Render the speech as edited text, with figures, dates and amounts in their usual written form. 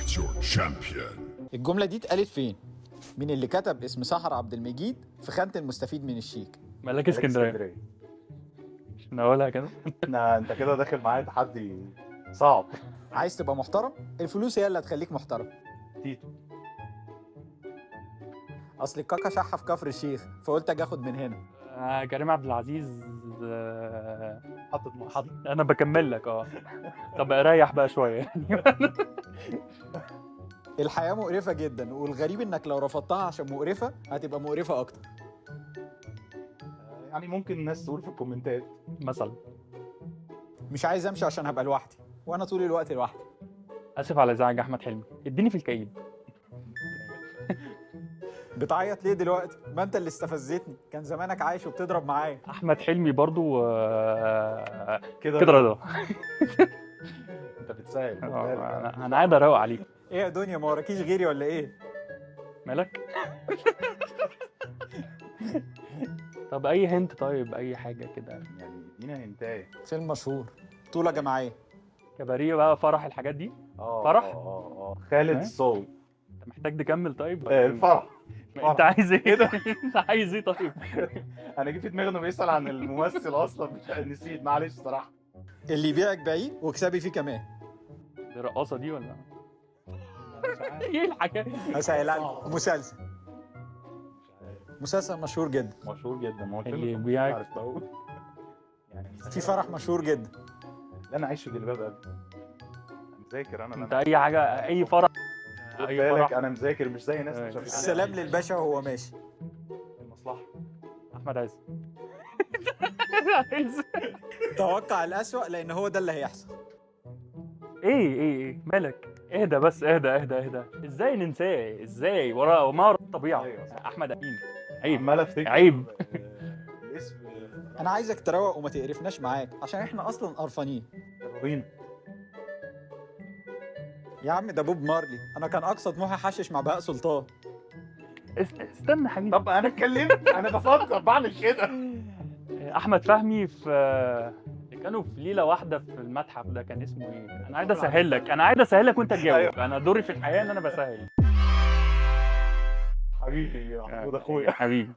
Select your champion. الجملة دي اتقالت فين؟ مين اللي كتب اسم سحر عبد المجيد في خانة المستفيد من الشيك؟ ملاك اسكندريه. مش نقولها كده. انت كده داخل معايا تحدي صعب. عايز تبقى محترم؟ الفلوس هي اللي هتخليك محترم. تيتو. اصل الكاكا شحة في كفر الشيخ فقلت اجي اخد من هنا. كريم عبد العزيز. حطت مصر. انا بكمل لك طب ريح بقى شويه. الحياة مقرفة جدا، والغريب انك لو رفضتها عشان مقرفة هتبقى مقرفة اكتر. يعني ممكن الناس تقول في الكومنتات مثلا. مش عايز امشي عشان هبقى لوحدي، وانا طول الوقت لوحدي. اسف على ازعاج احمد حلمي، اديني في الكئيب. بتعيط ليه دلوقتي؟ ما انت اللي استفزتني، كان زمانك عايش وبتضرب معايا. احمد حلمي برضو كده كده رضا. انت بتساعد. انا قاعد اروق عليك. ايه يا دنيا، ما وراكيش غيري ولا ايه؟ مالك؟ طب اي هنت، طيب اي حاجه كده. يعني ادينا هنتايه. فيلم مشهور، بطولة جماعية. كباريه بقى، فرح، الحاجات دي. فرح؟ خالد ها؟ الصاوي. انت محتاج تكمل طيب؟ الفرح. انت عايز ايه كده؟ انت عايز ايه طيب؟ انا جه في دماغي انه بيسأل عن الممثل اصلا، نسيت معلش صراحه. اللي يبيعك بعيد واكسبي فيه كمان. دي الرقاصه دي ولا ايه الحكايه؟ هسهلها لك. مسلسل مشهور جدا. مشهور جدا. ما هو الفيلم اللي كان بيعك. عارف بقول. يعني في فرح مشهور جدا. لا انا عايش في جلباب ابي. مذاكر انا. انت اي حاجه، اي فرح. اي اي بالك فرح. انا مذاكر مش زي ناس مش عارفين. السلام للباشا وهو ماشي. المصلحه. احمد عز. توقع الأسوأ لأن هو ده اللي هيحصل. ايه مالك؟ اهدى بس، اهدى. ازاي ننساه؟ ازاي ورا ما ورا الطبيعه؟ أيوة. احمد امين. عيب. عمال افتكر عيب. الاسم. أنا عايزك تروق وما تقرفناش معاك عشان إحنا أصلا قرفانين. رينا. يا عم ده بوب مارلي، أنا كان أقصى طموحي حشش مع بهاء سلطان. استنى حبيبي. طب انا اتكلمت، انا بفكر بعمل كده. احمد فهمي في اللي كانوا في ليله واحده في المتحف ده، كان اسمه ايه؟ انا عايز اسهل لك وانت تجاوب. أيوة. انا دوري في الحياه ان انا بسهل. حبيبي يا محمود اخويا. حبيبي.